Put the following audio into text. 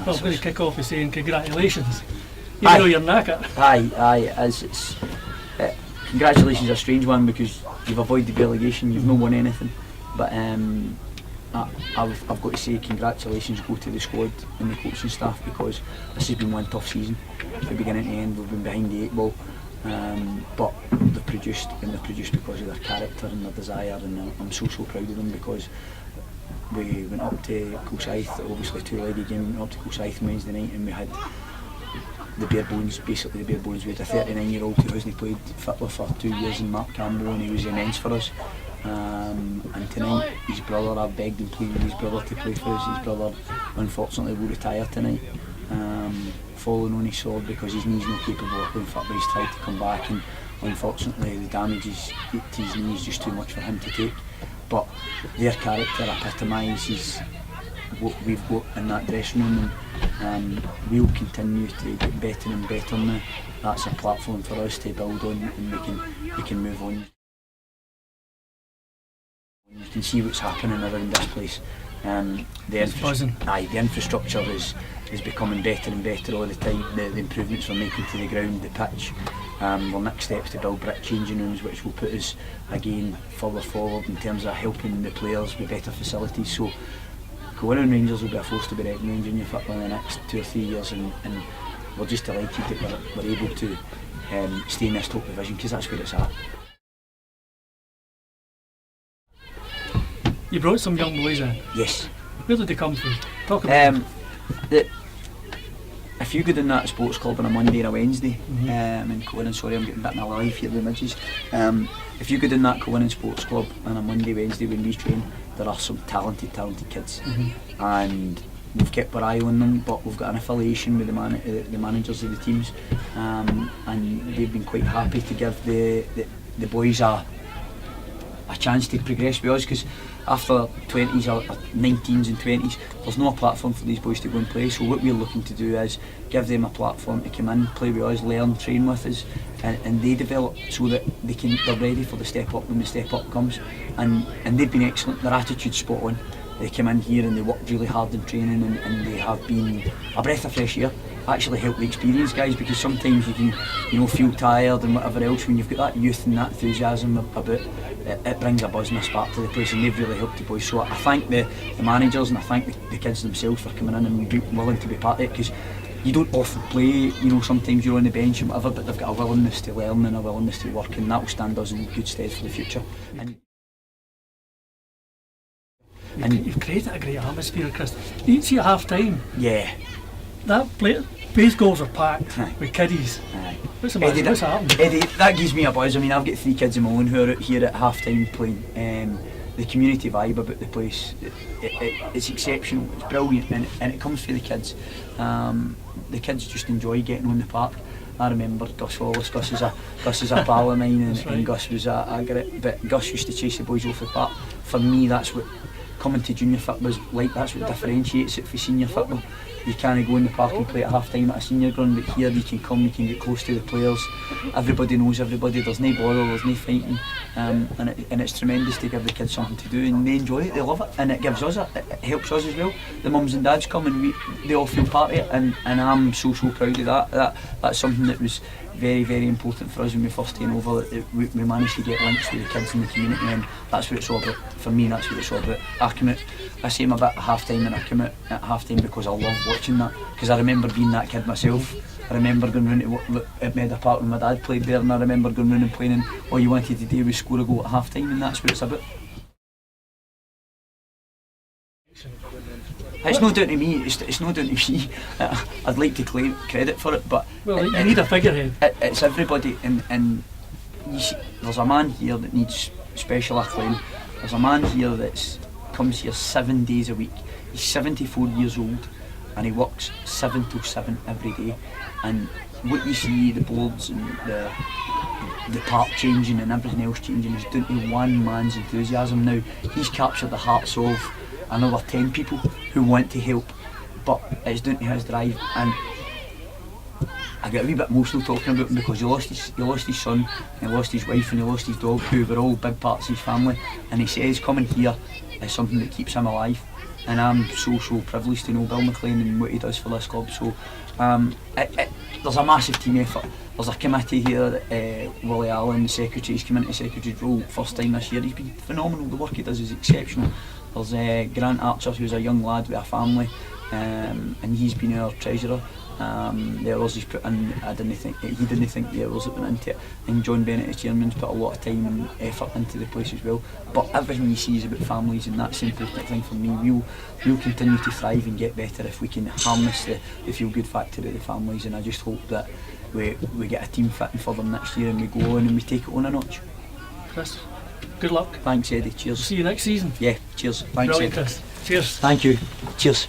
Well, I'm going to kick off with saying congratulations. Even though you're knackered. Congratulations, a strange one because you've avoided relegation, you've not won anything. But I've got to say congratulations go to the squad and the coaching staff, because this has been one tough season. From beginning to end, we've been behind the 8 ball. But they've produced because of their character and their desire, and I'm so proud of them, because we went up to Kilsyth, obviously a 2-legged game. We went up to Kilsyth Wednesday night and we had the bare bones. We had a 39-year-old who hasn't played Fitba for 2 years, in Mark Campbell, and he was immense for us. And tonight, his brother, I begged and pleaded his brother to play for us. His brother unfortunately will retire tonight, falling on his sword because his knee's not capable of playing Fitba. He's tried to come back, and unfortunately the damage to his knee is just too much for him to take. But their character epitomises what we've got in that dressing room, and we'll continue to get better and better now. That's a platform for us to build on, and we can move on. You can see what's happening around this place. The infrastructure is becoming better and better all the time. The improvements we're making to the ground, the pitch. Our next steps to build brick changing rooms, which will put us again further forward in terms of helping the players with better facilities. So Kilwinning Rangers will be a force to be reckoned with in junior football in the next 2 or 3 years, and we're just delighted that we're able to stay in this top division, because that's where it's at. You brought some young boys in. Yes. Where did they come from? Talk about if you go down that sports club on a Monday or a Wednesday, in Kilwinning, sorry I'm getting bit in my life here with the midges. If you go down that Kilwinning sports club on a Monday, Wednesday when we train, there are some talented kids, and we've kept our eye on them, but we've got an affiliation with the managers of the teams, and they've been quite happy to give the boys a chance to progress with us, because after 20s or 19s and 20s, there's no platform for these boys to go and play. So what we're looking to do is give them a platform to come in, play with us, learn, train with us, and they develop so that they're ready for the step up when the step up comes. And they've been excellent. Their attitude's spot on. They come in here and they work really hard in training, and they have been a breath of fresh air. Actually help the experienced guys, because sometimes you can feel tired and whatever else. When you've got that youth and that enthusiasm about it brings a buzz and a spark to the place, and they've really helped the boys. So I thank the managers, and I thank the kids themselves for coming in and being willing to be part of it, because you don't often play, sometimes you're on the bench and whatever, but they've got a willingness to learn and a willingness to work, and that will stand us in good stead for the future. And you've created a great atmosphere, Chris. You see at half time. Yeah. That both goals are packed with kiddies. What's happened? Eddy, that gives me a buzz. I mean, I've got 3 kids of my own who are out here at half time playing. The community vibe about the place, it's exceptional, it's brilliant, and it comes from the kids. The kids just enjoy getting on the park. I remember Gus Wallace. Gus is a pal of mine, and Gus was a great. But Gus used to chase the boys off the park. For me, that's what coming to junior football is like. That's what differentiates it from senior football. You can't go in the park and play at half time at a senior ground, but here you can come, you can get close to the players. Everybody knows everybody. There's no bother, there's no fighting, and it's tremendous to give the kids something to do, and they enjoy it, they love it, and it gives us it helps us as well. The mums and dads come, and they all feel part of it, and I'm so proud of that. That's something that was very, very important for us when we first came over. We managed to get links with the kids in the community, and that's what it's all about. For me, that's what it's all about. I say I'm a bit at half time, and I come out at half time because I love watching that, because I remember being that kid myself. I remember going round to at Meadow Park when my dad played there, and I remember going round and playing, and all you wanted to do was score a goal at half time, and that's what it's about. It's not down to me. It's not down to me. I'd like to claim credit for it, but you need a figurehead. It's everybody, and you see, there's a man here that needs special acclaim. There's a man here that comes here 7 days a week. He's 74 years old, and he works 7 till 7 every day. And what you see, the boards and the park changing and everything else changing, is down to one man's enthusiasm. Now he's captured the hearts of another 10 people who want to help, but it's down to his drive. And I get a wee bit emotional talking about him, because he lost his son, and he lost his wife, and he lost his dog, who were all big parts of his family. And he says coming here is something that keeps him alive. and I'm so privileged to know Bill McLean and what he does for this club. So there's a massive team effort. There's a committee here. Willie Allen, the secretary's come into secretary's role first time this year. He's been phenomenal. The work he does is exceptional. There's Grant Archer, who's a young lad with a family, and he's been our treasurer. The hours he's put in, he didn't think the hours that went into it. And John Bennett, as chairman's put a lot of time and effort into the place as well. But everything he sees about families, and that's the important thing for me. We'll continue to thrive and get better if we can harness the feel good factor of the families. And I just hope that we get a team fitting for them next year, and we go on and we take it on a notch. Chris, good luck. Thanks, Eddie. Cheers. See you next season. Yeah, cheers. Thanks, Brilliant, Eddie. Chris. Cheers. Thank you. Cheers.